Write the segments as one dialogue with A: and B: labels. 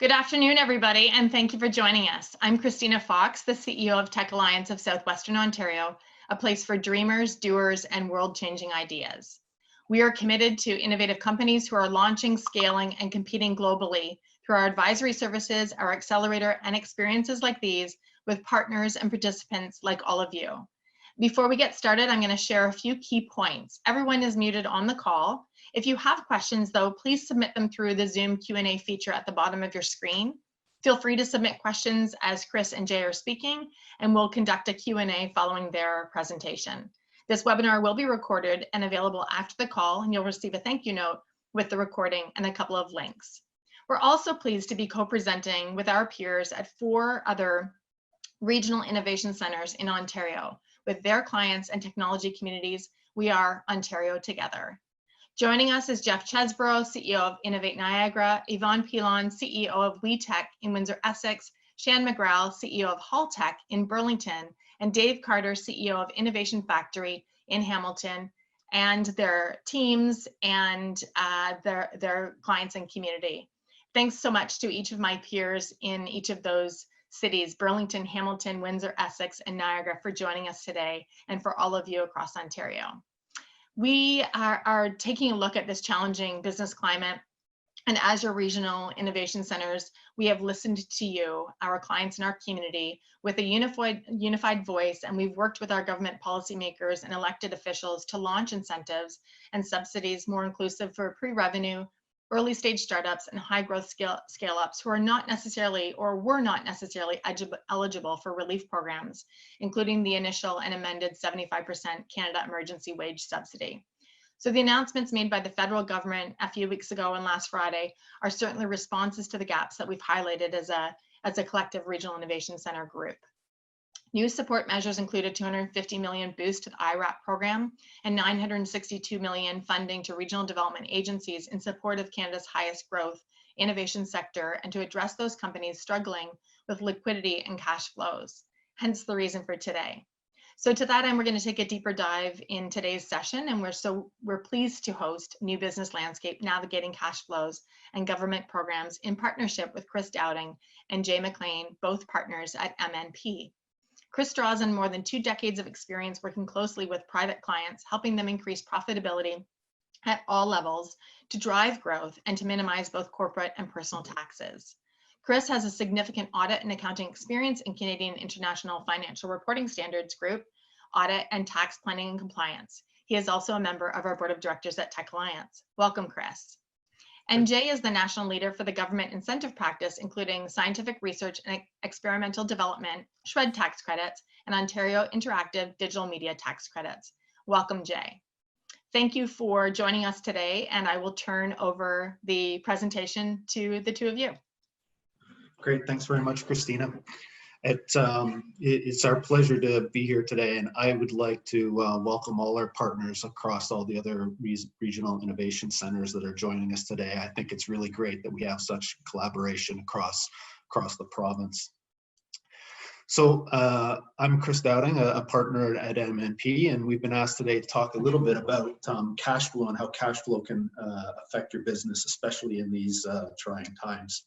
A: Good afternoon, everybody, and thank you for joining us. I'm Christina Fox, the CEO of Tech Alliance of Southwestern Ontario, a place for dreamers, doers, and world-changing ideas. We are committed to innovative companies who are launching, scaling, and competing globally through our advisory services, our accelerator, and experiences like these with partners and participants like all of you. Before we get started, I'm going to share a few key points. Everyone is muted on the call. If you have questions, though, please submit them through the Zoom Q&A feature at the bottom of your screen. Feel free to submit questions as Chris and Jay are speaking, and we'll conduct a Q&A following their presentation. This webinar will be recorded and available after the call, and you'll receive a thank you note with the recording and a couple of links. We're also pleased to be co-presenting with our peers at 4 other regional innovation centers in Ontario. With their clients and technology communities, we are Ontario together. Joining us is Jeff Chesbrough, CEO of Innovate Niagara, Yvonne Pilon, CEO of WeTech in Windsor, Essex, Shan McGrath, CEO of Halltech in Burlington, and Dave Carter, CEO of Innovation Factory in Hamilton, and their teams and their clients and community. Thanks so much to each of my peers in each of those cities, Burlington, Hamilton, Windsor, Essex, and Niagara, for joining us today, and for all of you across Ontario. We are taking a look at this challenging business climate, and as your regional innovation centers, we have listened to you, our clients and our community, with a unified voice, and we've worked with our government policymakers and elected officials to launch incentives and subsidies more inclusive for pre-revenue, early stage startups, and high growth scale-ups who are not necessarily or were not necessarily eligible for relief programs, including the initial and amended 75% Canada Emergency Wage Subsidy. So the announcements made by the federal government a few weeks ago and last Friday are certainly responses to the gaps that we've highlighted as a collective regional innovation center group. New support measures included $250 million boost to the IRAP program and $962 million funding to regional development agencies in support of Canada's highest growth innovation sector and to address those companies struggling with liquidity and cash flows, hence the reason for today. So to that end, we're going to take a deeper dive in today's session, and we're pleased to host New Business Landscape, Navigating Cash Flows and Government Programs in partnership with Chris Dowding and Jay McLean, both partners at MNP. Chris draws on more than 2 decades of experience working closely with private clients, helping them increase profitability at all levels to drive growth and to minimize both corporate and personal taxes. Chris has a significant audit and accounting experience in Canadian International Financial Reporting Standards Group, audit and tax planning and compliance. He is also a member of our board of directors at Tech Alliance. Welcome, Chris. And Jay is the national leader for the government incentive practice, including scientific research and experimental development, SHRED tax credits, and Ontario Interactive Digital Media tax credits. Welcome, Jay. Thank you for joining us today, and I will turn over the presentation to the 2 of you.
B: Great, thanks very much, Christina. It's our pleasure to be here today, and I would like to welcome all our partners across all the other regional innovation centers that are joining us today. I think it's really great that we have such collaboration across the province. So I'm Chris Dowding, a partner at MNP, and we've been asked today to talk a little bit about cash flow and how cash flow can affect your business, especially in these trying times.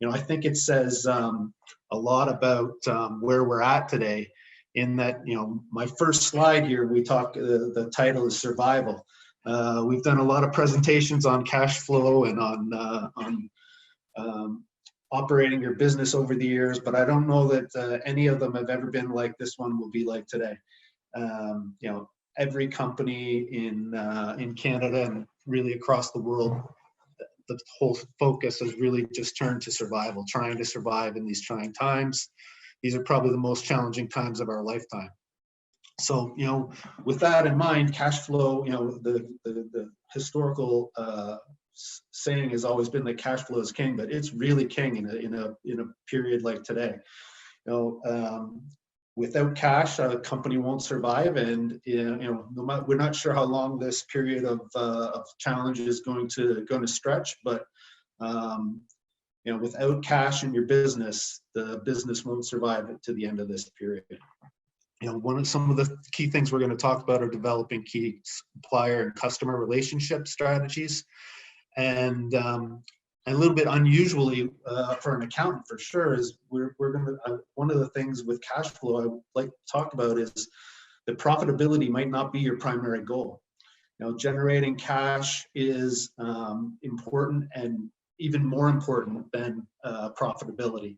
B: You know, I think it says a lot about where we're at today, in that, you know, my first slide here, we talk, the title is Survival. We've done a lot of presentations on cash flow and on operating your business over the years, but I don't know that any of them have ever been like this one will be like today. You know, every company in Canada and really across the world, the whole focus has really just turned to survival, trying to survive in these trying times. These are probably the most challenging times of our lifetime. So, you know, with that in mind, cash flow, you know, the historical saying has always been that cash flow is king, but it's really king in a period like today. You know, without cash, a company won't survive, and you know, we're not sure how long this period of challenge is going to stretch. But you know, without cash in your business, the business won't survive to the end of this period. You know, some of the key things we're going to talk about are developing key supplier and customer relationship strategies, and a little bit unusually for an accountant for sure is we're going to, one of the things with cash flow I would like to talk about is that profitability might not be your primary goal. You know, generating cash is important, and even more important than profitability.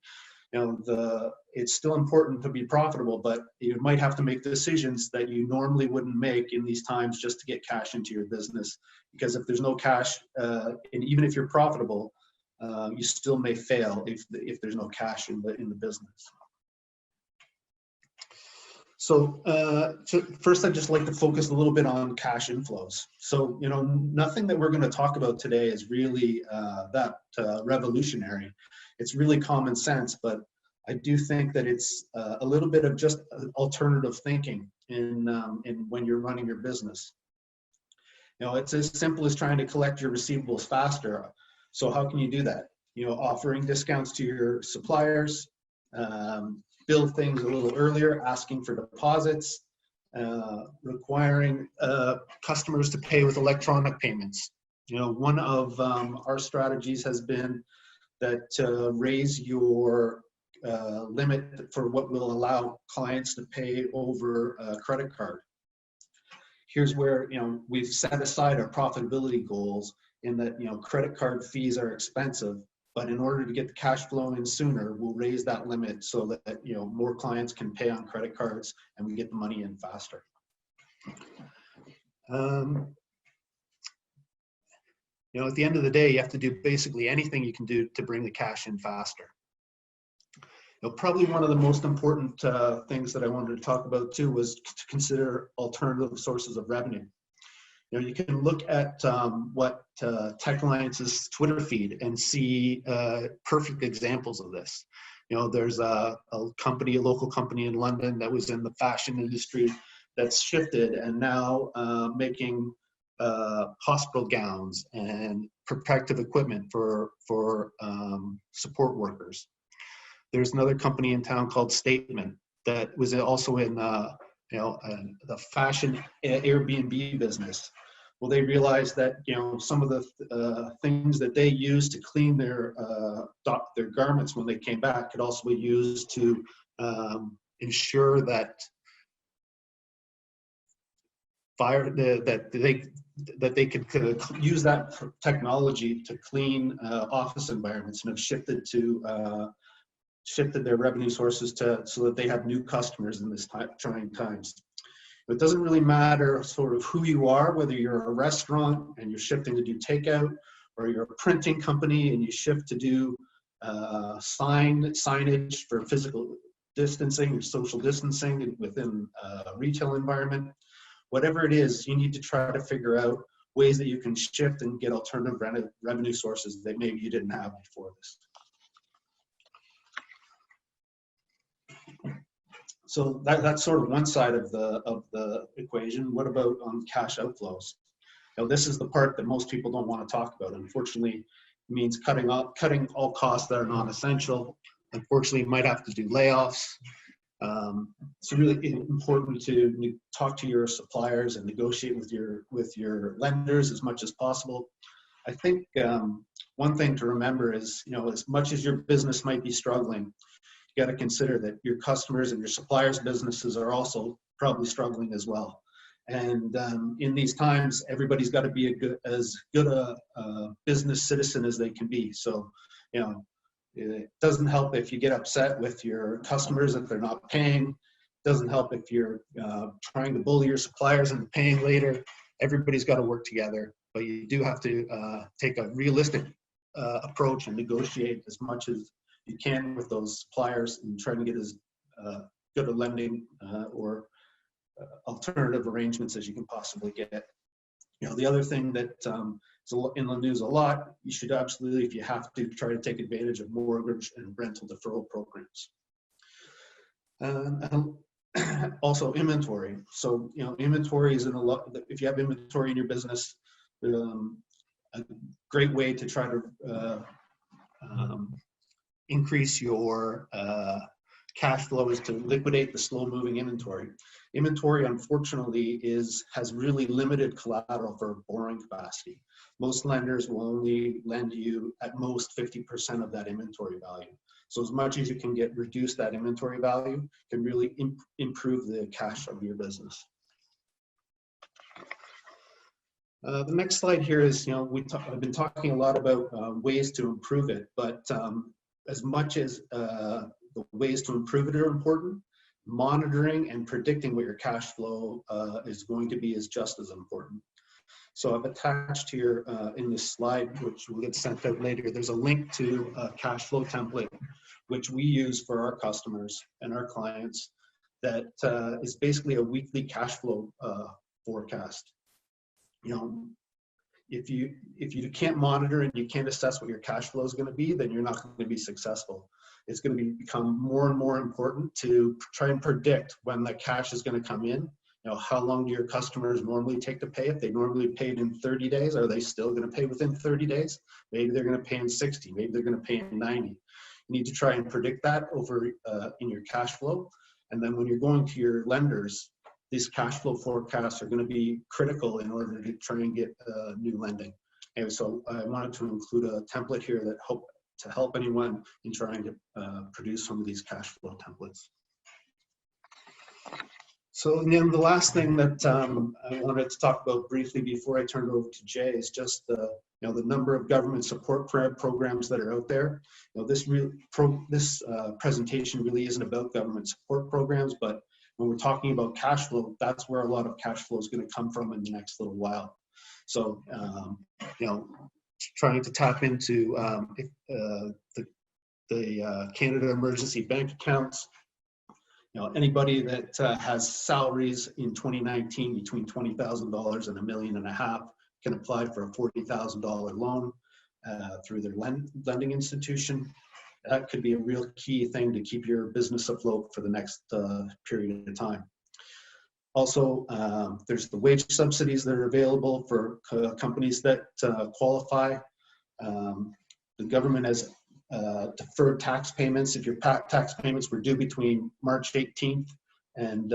B: You know, it's still important to be profitable, but you might have to make decisions that you normally wouldn't make in these times just to get cash into your business. Because if there's no cash, and even if you're profitable, you still may fail if there's no cash in the business. So first, I'd just like to focus a little bit on cash inflows. So, you know, nothing that we're going to talk about today is really that revolutionary. It's really common sense, but I do think that it's a little bit of just alternative thinking in when you're running your business. You know, it's as simple as trying to collect your receivables faster. So how can you do that? You know, offering discounts to your suppliers, build things a little earlier, asking for deposits, requiring customers to pay with electronic payments. You know, one of our strategies has been that raise your limit for what will allow clients to pay over a credit card. Here's where, you know, we've set aside our profitability goals in that, you know, credit card fees are expensive, but in order to get the cash flow in sooner, we'll raise that limit so that, you know, more clients can pay on credit cards and we get the money in faster. You know, at the end of the day, you have to do basically anything you can do to bring the cash in faster. You know, probably one of the most important things that I wanted to talk about too was to consider alternative sources of revenue. You know, you can look at what Tech Alliance's Twitter feed and see perfect examples of this. You know, there's a company, a local company in London that was in the fashion industry that's shifted and now making hospital gowns and protective equipment for support workers. There's another company in town called Statement that was also in you know, the fashion Airbnb business. Well, they realized that, you know, some of the things that they used to clean their garments when they came back could also be used to ensure that that they could use that technology to clean office environments, and have shifted their revenue sources so that they have new customers in this trying times. It doesn't really matter sort of who you are, whether you're a restaurant and you're shifting to do takeout, or you're a printing company and you shift to do signage for physical distancing or social distancing within a retail environment. Whatever it is, you need to try to figure out ways that you can shift and get alternative revenue sources that maybe you didn't have before this. So that's sort of one side of the equation. What about on cash outflows? Now, this is the part that most people don't want to talk about. Unfortunately, it means cutting all costs that are non-essential. Unfortunately, you might have to do layoffs. It's really important to talk to your suppliers and negotiate with your lenders as much as possible. I think one thing to remember is, you know, as much as your business might be struggling, you got to consider that your customers and your suppliers' businesses are also probably struggling as well. And in these times, everybody's got to be as good a business citizen as they can be. So, you know, it doesn't help if you get upset with your customers if they're not paying. It doesn't help if you're trying to bully your suppliers into paying later. Everybody's got to work together, but you do have to take a realistic approach and negotiate as much as you can with those suppliers and try to get as good a lending or alternative arrangements as you can possibly get. You know, the other thing that is in the news a lot, you should absolutely, if you have to, try to take advantage of mortgage and rental deferral programs. Also inventory. So, you know, inventory is if you have inventory in your business, a great way to try to increase your cash flow is to liquidate the slow-moving inventory. Inventory, unfortunately, has really limited collateral for borrowing capacity. Most lenders will only lend you at most 50% of that inventory value. So as much as you can reduce that inventory value can really improve the cash of your business. The next slide here is, I've been talking a lot about ways to improve it, but as much as the ways to improve it are important, monitoring and predicting what your cash flow is going to be is just as important. So I've attached here in this slide, which will get sent out later, there's a link to a cash flow template, which we use for our customers and our clients that is basically a weekly cash flow forecast. If you can't monitor and you can't assess what your cash flow is going to be, then you're not going to be successful. It's going to become more and more important to try and predict when the cash is going to come in. How long do your customers normally take to pay? If they normally paid in 30 days, are they still going to pay within 30 days? Maybe they're going to pay in 60, maybe they're going to pay in 90. You need to try and predict that over in your cash flow. And then when you're going to your lenders, these cash flow forecasts are going to be critical in order to try and get new lending. And so I wanted to include a template here that to help anyone in trying to produce some of these cash flow templates. So and then the last thing that I wanted to talk about briefly before I turn it over to Jay is just the number of government support programs that are out there. This presentation really isn't about government support programs, but when we're talking about cash flow, that's where a lot of cash flow is going to come from in the next little while. So, trying to tap into the Canada Emergency Bank accounts. Anybody that has salaries in 2019 between $20,000 and $1.5 million can apply for a $40,000 loan through their lending institution. That could be a real key thing to keep your business afloat for the next period of time. Also, there's the wage subsidies that are available for companies that qualify. The government has deferred tax payments. If your tax payments were due between March 18th and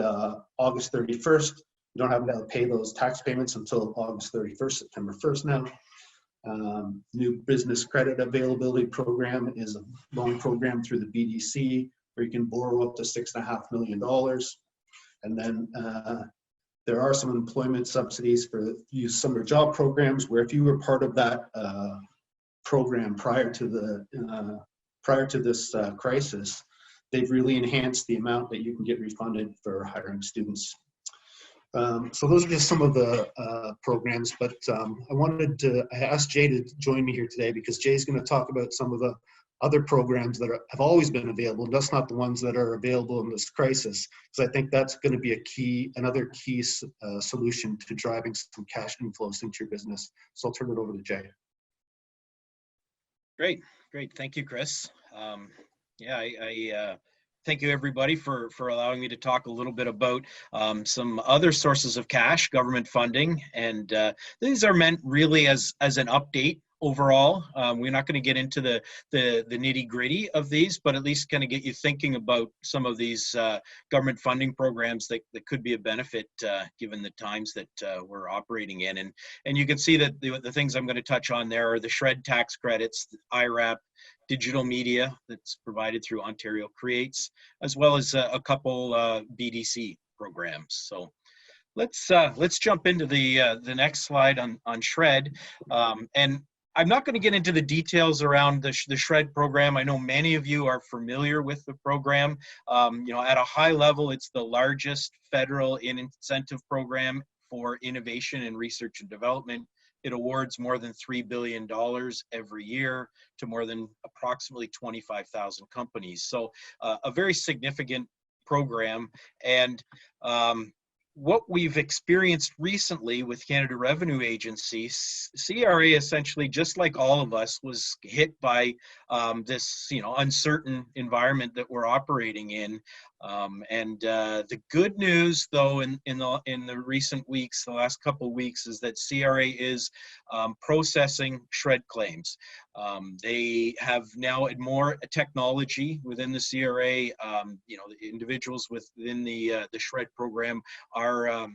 B: August 31st, you don't have to pay those tax payments until August 31st, September 1st now. New business credit availability program is a loan program through the BDC where you can borrow up to $6.5 million. And then there are some employment subsidies for youth summer job programs where if you were part of that program prior to this crisis, they've really enhanced the amount that you can get refunded for hiring students. So those are just some of the programs, but I asked Jay to join me here today because Jay's going to talk about some of the other programs that have always been available, and that's not the ones that are available in this crisis, because I think that's going to be another key solution to driving some cash inflows into your business. So I'll turn it over to Jay.
C: Great. Thank you, Chris. Thank you, everybody, for allowing me to talk a little bit about some other sources of cash, government funding, and these are meant really as an update overall. We're not going to get into the nitty-gritty of these, but at least kind of get you thinking about some of these government funding programs that could be a benefit given the times that we're operating in. And you can see that the things I'm going to touch on there are the SHRED tax credits, the IRAP, digital media that's provided through Ontario Creates, as well as a couple BDC programs. So let's jump into the next slide on SHRED. And I'm not going to get into the details around the SHRED program. I know many of you are familiar with the program. At a high level, it's the largest federal incentive program for innovation and research and development. It awards more than $3 billion every year to more than approximately 25,000 companies. So a very significant program. And what we've experienced recently with Canada Revenue Agency, CRA essentially, just like all of us, was hit by this uncertain environment that we're operating in. The good news, though, in the recent weeks, the last couple of weeks, is that CRA is processing SHRED claims. They have now more technology within the CRA. The individuals within the SHRED program are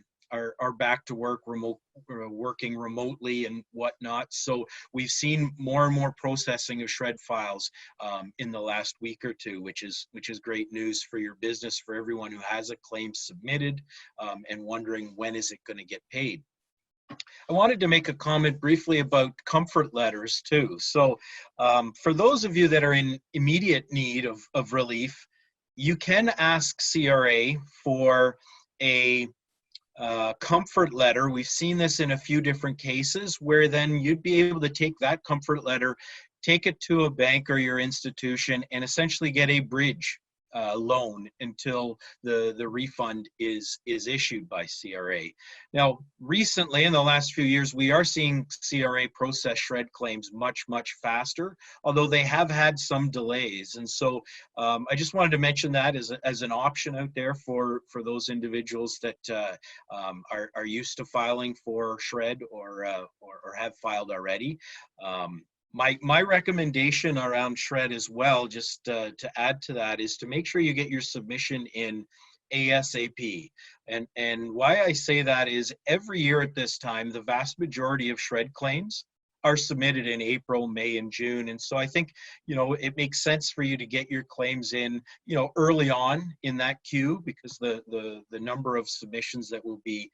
C: back to work working remotely and whatnot. So we've seen more and more processing of SHRED files in the last week or two, which is great news for your business, for everyone who has a claim submitted and wondering when is it going to get paid. I wanted to make a comment briefly about comfort letters too. So for those of you that are in immediate need of relief, you can ask CRA for a comfort letter. We've seen this in a few different cases where then you'd be able to take that comfort letter, take it to a bank or your institution, and essentially get a bridge loan until the refund is issued by CRA. Now, recently, in the last few years, we are seeing CRA process SHRED claims much faster, although they have had some delays. And so I just wanted to mention that as an option out there for those individuals that are used to filing for SHRED or have filed already. My recommendation around SHRED as well, just to add to that, is to make sure you get your submission in ASAP. And why I say that is every year at this time, the vast majority of SHRED claims are submitted in April, May, and June. And so I think, it makes sense for you to get your claims in, early on in that queue, because the number of submissions that will be,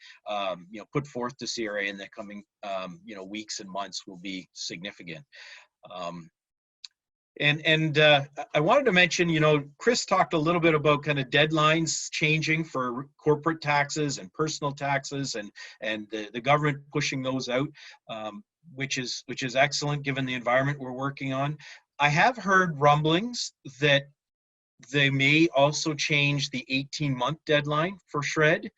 C: put forth to CRA in the coming, weeks and months will be significant. I wanted to mention, Chris talked a little bit about kind of deadlines changing for corporate taxes and personal taxes, and the government pushing those out, which is excellent given the environment we're working on. I have heard rumblings that they may also change the 18-month deadline for SHRED.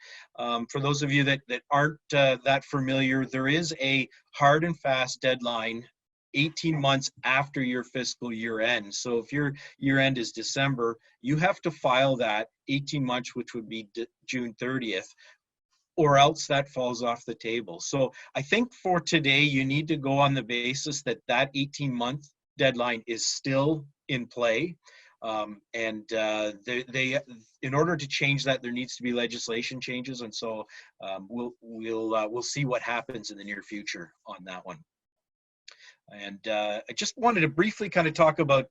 C: For those of you that aren't that familiar, there is a hard and fast deadline 18 months after your fiscal year end. So if your year end is December, you have to file that 18 months, which would be June 30th, or else that falls off the table. So I think for today, you need to go on the basis that 18-month deadline is still in play. In order to change that, there needs to be legislation changes. And so we'll see what happens in the near future on that one. And I just wanted to briefly kind of talk about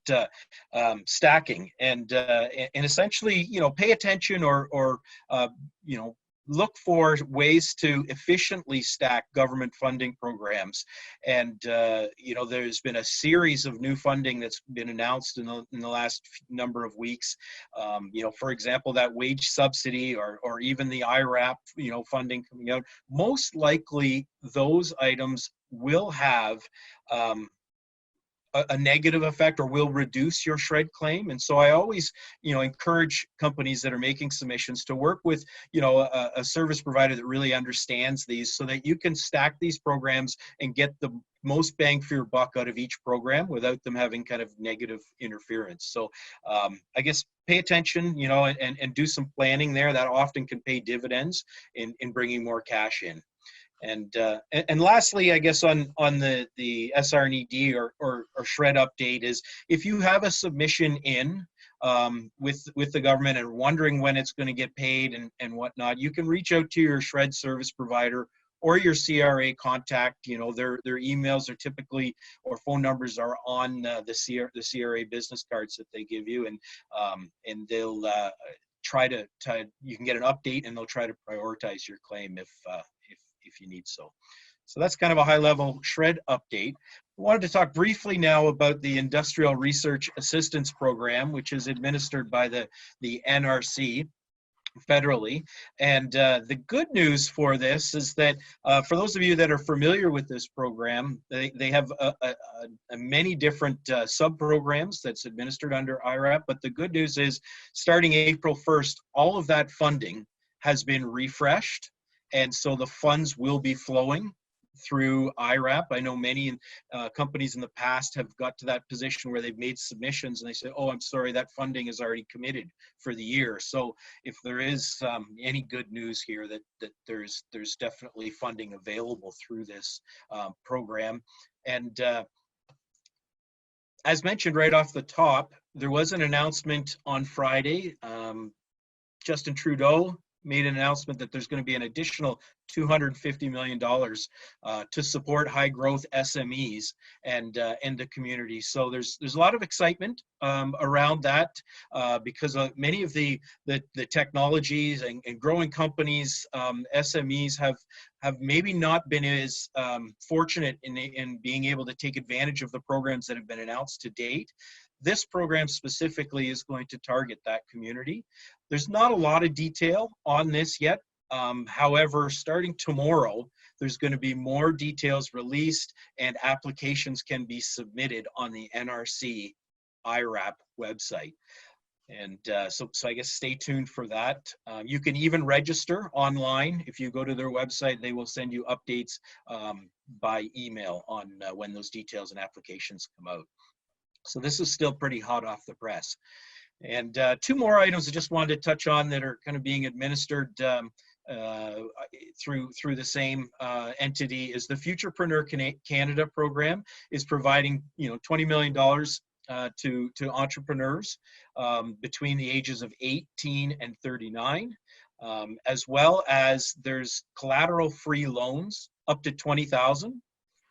C: stacking and essentially, pay attention or look for ways to efficiently stack government funding programs. And, there's been a series of new funding that's been announced in the last number of weeks. For example, that wage subsidy or even the IRAP, funding coming out. Most likely those items will have a negative effect or will reduce your SHRED claim. And so I always, encourage companies that are making submissions to work with, a service provider that really understands these, so that you can stack these programs and get the most bang for your buck out of each program without them having kind of negative interference. So I guess pay attention, and do some planning there. That often can pay dividends in bringing more cash in. And lastly, I guess on the SR&ED or SHRED update is, if you have a submission in with the government and wondering when it's going to get paid and whatnot, you can reach out to your SHRED service provider or your CRA contact. Their emails are typically, or phone numbers are on the CRA business cards that they give you, and they'll try to you can get an update, and they'll try to prioritize your claim if you need so. So that's kind of a high-level SHRED update. I wanted to talk briefly now about the Industrial Research Assistance Program, which is administered by the NRC federally. And the good news for this is that for those of you that are familiar with this program, they have many different sub-programs that's administered under IRAP. But the good news is, starting April 1st, all of that funding has been refreshed. And so the funds will be flowing through IRAP. I know many companies in the past have got to that position where they've made submissions and they say, oh, I'm sorry, that funding is already committed for the year. So if there is any good news here, that there's definitely funding available through this program. And as mentioned right off the top, there was an announcement on Friday. Justin Trudeau made an announcement that there's going to be an additional $250 million to support high growth SMEs and the community. So there's a lot of excitement around that because many of the technologies and growing companies, SMEs have maybe not been as fortunate in being able to take advantage of the programs that have been announced to date. This program specifically is going to target that community. There's not a lot of detail on this yet. However, starting tomorrow, there's going to be more details released and applications can be submitted on the NRC IRAP website. And so I guess stay tuned for that. You can even register online. If you go to their website, they will send you updates by email on when those details and applications come out. So this is still pretty hot off the press. And two more items I just wanted to touch on that are kind of being administered through the same entity is the Futurepreneur Canada program is providing $20 million to entrepreneurs between the ages of 18 and 39, as well as there's collateral-free loans up to $20,000.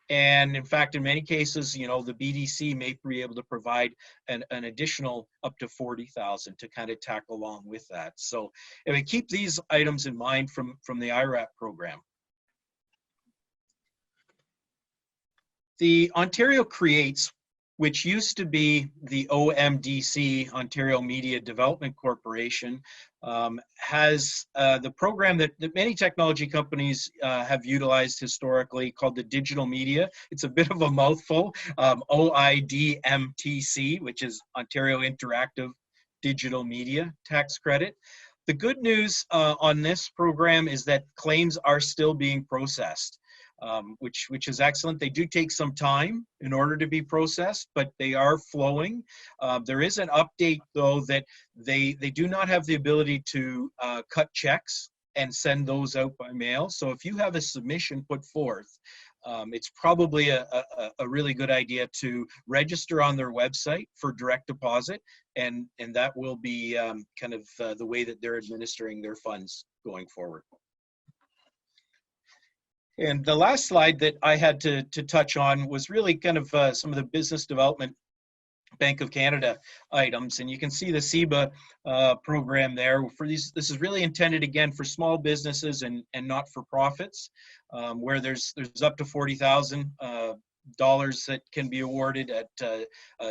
C: And in fact, in many cases, the BDC may be able to provide an additional up to $40,000 to kind of tack along with that. So if we keep these items in mind from the IRAP program. The Ontario Creates, which used to be the OMDC, Ontario Media Development Corporation, has the program that many technology companies have utilized historically called the digital media. It's a bit of a mouthful, OIDMTC, which is Ontario Interactive Digital Media Tax Credit. The good news on this program is that claims are still being processed. Which is excellent. They do take some time in order to be processed, but they are flowing. There is an update, though, that they do not have the ability to cut checks and send those out by mail. So if you have a submission put forth, it's probably a really good idea to register on their website for direct deposit, and that will be kind of the way that they're administering their funds going forward. And the last slide that I had to touch on was really kind of some of the business development Bank of Canada items. And you can see the CEBA program there. For these, this is really intended, again, for small businesses and not-for-profits, where there's up to $40,000 that can be awarded at a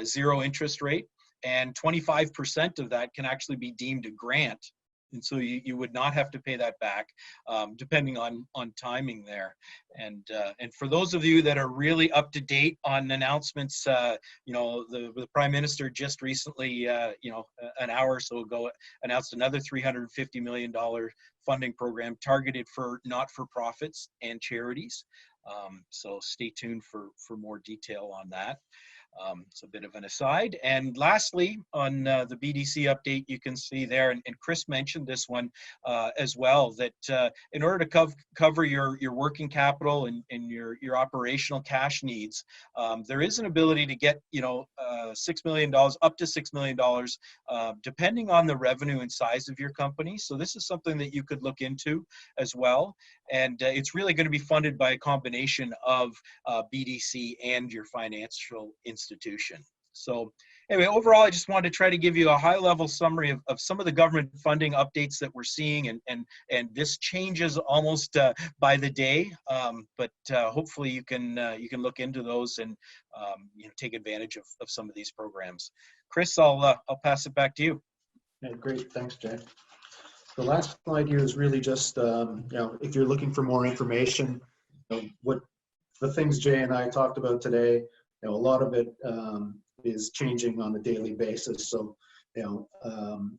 C: zero interest rate. And 25% of that can actually be deemed a grant. And so you would not have to pay that back, depending on timing there. And for those of you that are really up to date on announcements, the Prime Minister just recently, an hour or so ago, announced another $350 million funding program targeted for not-for-profits and charities. So stay tuned for more detail on that. It's a bit of an aside. And lastly, on the BDC update, you can see there, and Chris mentioned this one as well, that in order to cover your working capital and your operational cash needs, there is an ability to get $6 million, up to $6 million, depending on the revenue and size of your company. So this is something that you could look into as well. And it's really going to be funded by a combination of BDC and your financial institution. So anyway, overall, I just wanted to try to give you a high-level summary of some of the government funding updates that we're seeing, and this changes almost by the day. But hopefully you can look into those and take advantage of some of these programs. Chris, I'll pass it back to you.
B: Yeah, great, thanks, Jay. The last slide here is really just if you're looking for more information, what the things Jay and I talked about today. A lot of it is changing on a daily basis. So,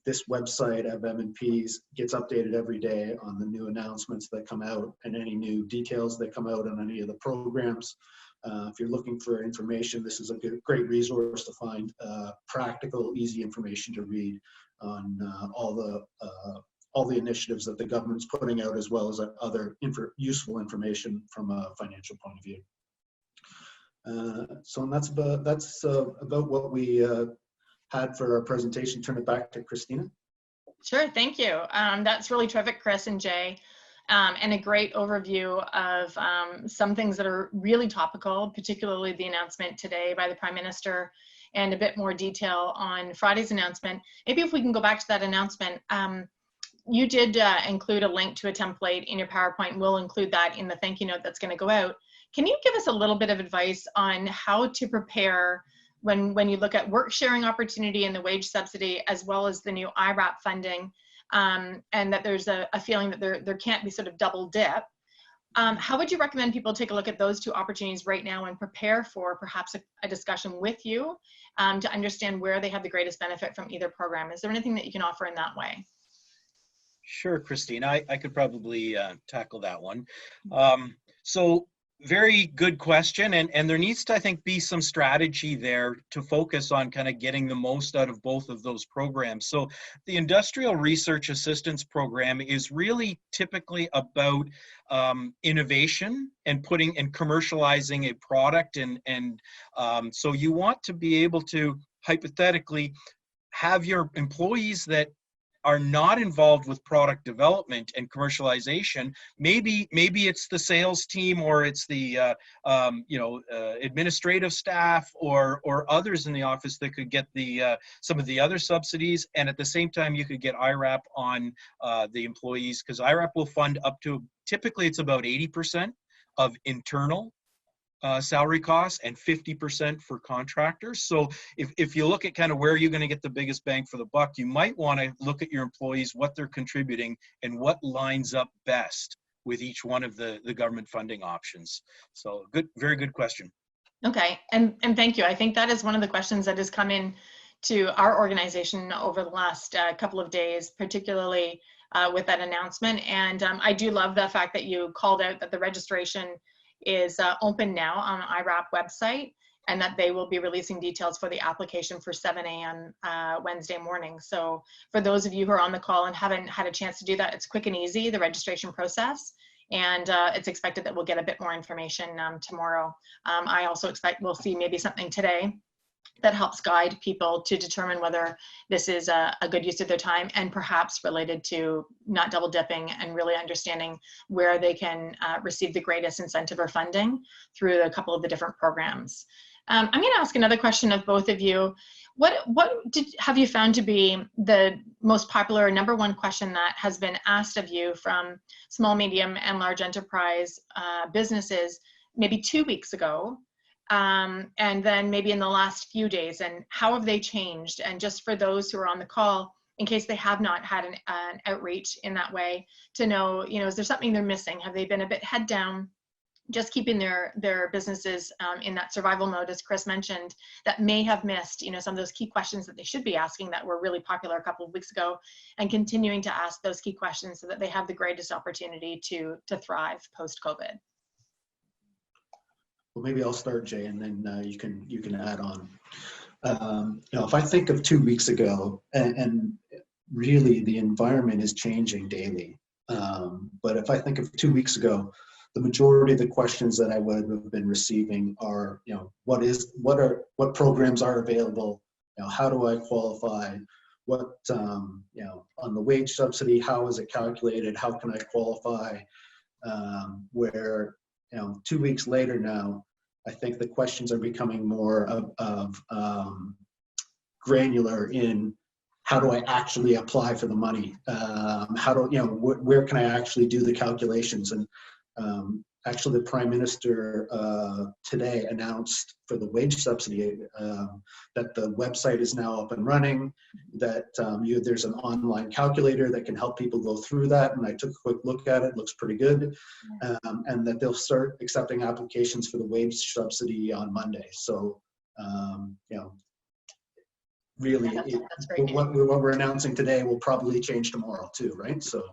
B: this website of M&Ps gets updated every day on the new announcements that come out and any new details that come out on any of the programs. If you're looking for information, this is a great resource to find practical, easy information to read on all the initiatives that the government's putting out, as well as other useful information from a financial point of view. So that's about what we had for our presentation. Turn it back to Christina.
A: Sure, thank you. That's really terrific, Chris and Jay, and a great overview of some things that are really topical, particularly the announcement today by the Prime Minister, and a bit more detail on Friday's announcement. Maybe if we can go back to that announcement, you did include a link to a template in your PowerPoint. We'll include that in the thank you note that's going to go out. Can you give us a little bit of advice on how to prepare when you look at work sharing opportunity and the wage subsidy, as well as the new IRAP funding, and that there's a feeling that there can't be sort of double dip? How would you recommend people take a look at those two opportunities right now and prepare for perhaps a discussion with you to understand where they have the greatest benefit from either program? Is there anything that you can offer in that way?
C: Sure, Christine, I could probably tackle that one. So very good question, and there needs to, I think, be some strategy there to focus on kind of getting the most out of both of those programs. So the Industrial Research Assistance Program is really typically about innovation and putting and commercializing a product, and so you want to be able to hypothetically have your employees that are not involved with product development and commercialization. Maybe it's the sales team, or it's the administrative staff, or others in the office that could get the some of the other subsidies, and at the same time you could get IRAP on the employees, because IRAP will fund up to, typically it's about 80% of internal salary costs and 50% for contractors. So if you look at kind of where you're going to get the biggest bang for the buck, you might want to look at your employees, what they're contributing, and what lines up best with each one of the government funding options. So very good question.
A: Okay, and thank you. I think that is one of the questions that has come in to our organization over the last couple of days, particularly with that announcement. And I do love the fact that you called out that the registration is open now on the IRAP website, and that they will be releasing details for the application for 7 a.m. Wednesday morning. So for those of you who are on the call and haven't had a chance to do that, it's quick and easy, the registration process, and it's expected that we'll get a bit more information tomorrow. I also expect we'll see maybe something today that helps guide people to determine whether this is a good use of their time, and perhaps related to not double dipping and really understanding where they can receive the greatest incentive or funding through a couple of the different programs. I'm going to ask another question of both of you. What have you found to be the most popular number one question that has been asked of you from small, medium, and large enterprise businesses maybe 2 weeks ago? And then maybe in the last few days, and how have they changed? And just for those who are on the call, in case they have not had an outreach in that way, to know, is there something they're missing? Have they been a bit head down, just keeping their businesses in that survival mode, as Chris mentioned, that may have missed, some of those key questions that they should be asking that were really popular a couple of weeks ago, and continuing to ask those key questions so that they have the greatest opportunity to thrive post-COVID?
B: Well, maybe I'll start, Jay, and then you can add on. If I think of 2 weeks ago, and really the environment is changing daily. But if I think of 2 weeks ago, the majority of the questions that I would have been receiving are, what programs are available? How do I qualify? What, on the wage subsidy, how is it calculated? How can I qualify? Where 2 weeks later now, I think the questions are becoming more of granular in how do I actually apply for the money? Where can I actually do the calculations? And actually the Prime Minister today announced for the wage subsidy that the website is now up and running, that there's an online calculator that can help people go through that, and I took a quick look at it, looks pretty good, and that they'll start accepting applications for the wage subsidy on Monday. So really, what we're announcing today will probably change tomorrow too, right? So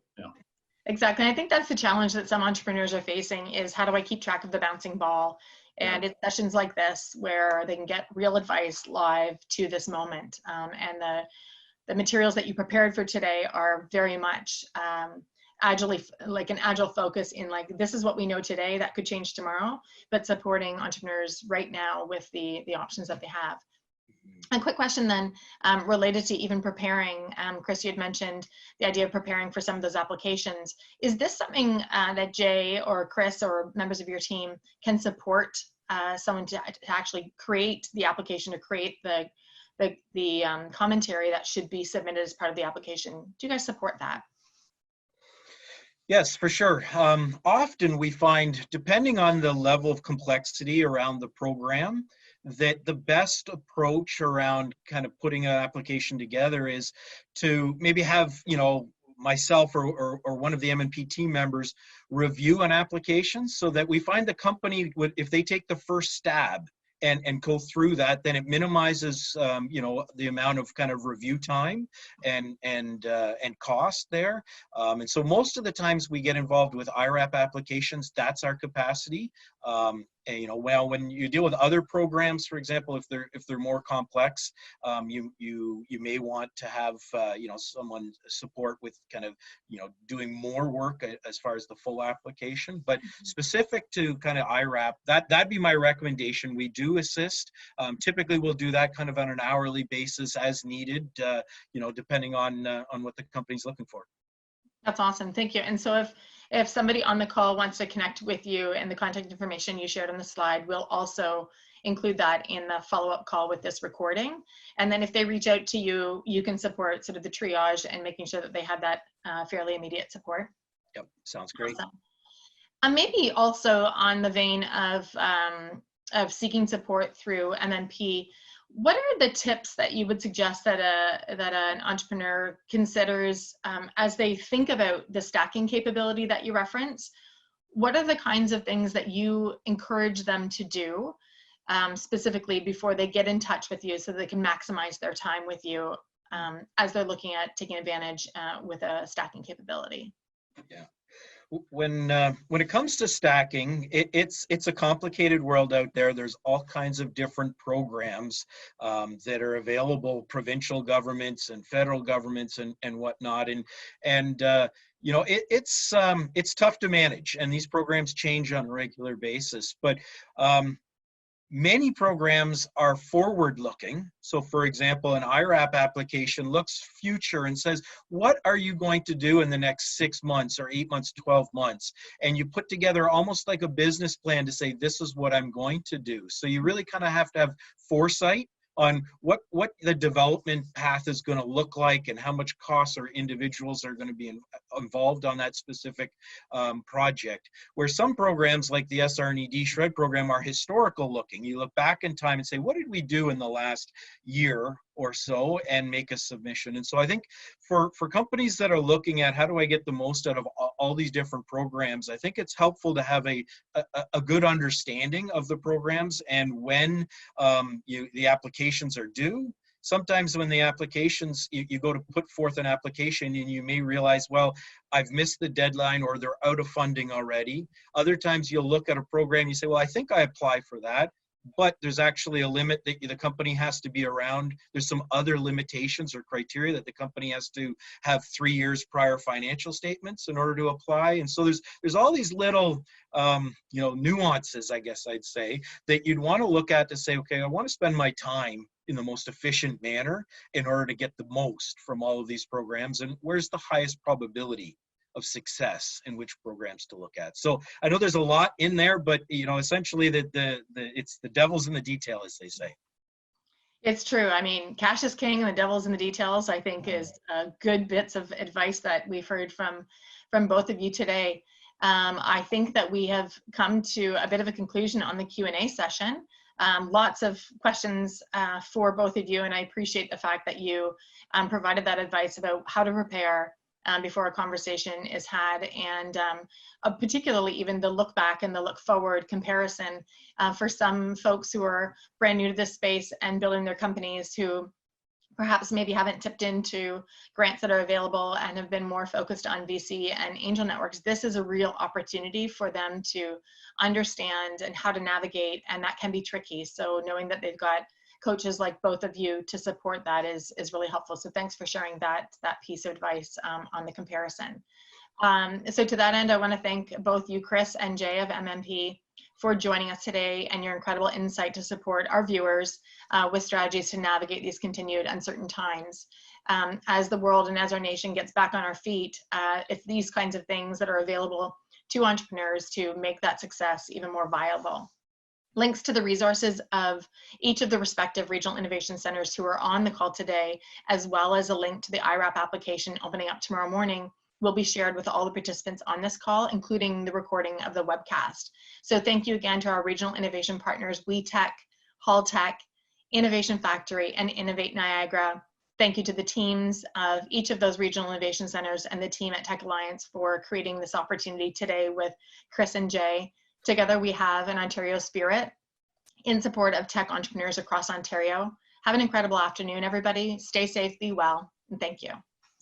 A: Exactly. I think that's the challenge that some entrepreneurs are facing, is how do I keep track of the bouncing ball? And it's sessions like this where they can get real advice live to this moment. And the materials that you prepared for today are very much like an agile focus in like, this is what we know today that could change tomorrow, but supporting entrepreneurs right now with the options that they have. A quick question then, related to even preparing, Chris, you had mentioned the idea of preparing for some of those applications. Is this something that Jay or Chris or members of your team can support someone to actually create the application, to create the commentary that should be submitted as part of the application? Do you guys support that?
C: Yes, for sure. Often we find, depending on the level of complexity around the program, that the best approach around kind of putting an application together is to maybe have, myself or one of the M&P team members review an application, so that we find the company would, if they take the first stab and go through that, then it minimizes the amount of kind of review time and cost there. And so most of the times we get involved with IRAP applications. That's our capacity. Well, when you deal with other programs, for example, if they're more complex, you may want to have someone support with kind of doing more work as far as the full application. But specific to kind of IRAP, that'd be my recommendation. We do assist. Typically, we'll do that kind of on an hourly basis as needed, depending on what the company's looking for.
A: That's awesome. Thank you. And so if somebody on the call wants to connect with you and the contact information you shared on the slide, we'll also include that in the follow-up call with this recording. And then if they reach out to you, you can support sort of the triage and making sure that they have that fairly immediate support.
C: Yep, sounds great.
A: Awesome. Maybe also on the vein of seeking support through MMP, what are the tips that you would suggest that an entrepreneur considers as they think about the stacking capability that you reference? What are the kinds of things that you encourage them to do specifically before they get in touch with you, so they can maximize their time with you as they're looking at taking advantage with a stacking capability?
C: Yeah. When it comes to stacking, it's a complicated world out there. There's all kinds of different programs that are available, provincial governments and federal governments and whatnot, and it's tough to manage, and these programs change on a regular basis. But many programs are forward-looking. So, for example, an IRAP application looks future and says, what are you going to do in the next 6 months or 8 months, 12 months? And you put together almost like a business plan to say, this is what I'm going to do. So you really kind of have to have foresight on what the development path is going to look like and how much costs or individuals are going to be involved on that specific project. Where some programs like the SR&ED SHRED program are historical looking. You look back in time and say, what did we do in the last year or so, and make a submission. And so I think for companies that are looking at how do I get the most out of all these different programs, I think it's helpful to have a good understanding of the programs and when the applications are due. Sometimes when the applications, you go to put forth an application and you may realize, well, I've missed the deadline or they're out of funding already. Other times you'll look at a program, you say, well, I think I applied for that, but there's actually a limit that the company has to be around. There's some other limitations or criteria that the company has to have 3 years prior financial statements in order to apply. And so there's all these little nuances, I guess I'd say, that you'd want to look at to say, okay, I want to spend my time in the most efficient manner in order to get the most from all of these programs, and where's the highest probability of success and which programs to look at. So I know there's a lot in there, but essentially it's the devil's in the detail, as they say.
A: It's true. I mean, cash is king and the devil's in the details, I think, is good bits of advice that we've heard from both of you today. I think that we have come to a bit of a conclusion on the Q&A session. Lots of questions for both of you, and I appreciate the fact that you provided that advice about how to prepare before a conversation is had, and particularly even the look back and the look forward comparison for some folks who are brand new to this space and building their companies, who perhaps maybe haven't tipped into grants that are available and have been more focused on VC and angel networks. This is a real opportunity for them to understand and how to navigate, and that can be tricky. So knowing that they've got coaches like both of you to support that is really helpful. So thanks for sharing that piece of advice on the comparison. So to that end, I want to thank both you, Chris and Jay of MMP, for joining us today and your incredible insight to support our viewers with strategies to navigate these continued uncertain times. As the world and as our nation gets back on our feet, it's these kinds of things that are available to entrepreneurs to make that success even more viable. Links to the resources of each of the respective regional innovation centers who are on the call today, as well as a link to the IRAP application opening up tomorrow morning, will be shared with all the participants on this call, including the recording of the webcast. So thank you again to our regional innovation partners, WeTech, HallTech, Innovation Factory, and Innovate Niagara. Thank you to the teams of each of those regional innovation centers and the team at Tech Alliance for creating this opportunity today with Chris and Jay. Together we have an Ontario spirit in support of tech entrepreneurs across Ontario. Have an incredible afternoon, everybody. Stay safe, be well, and thank you.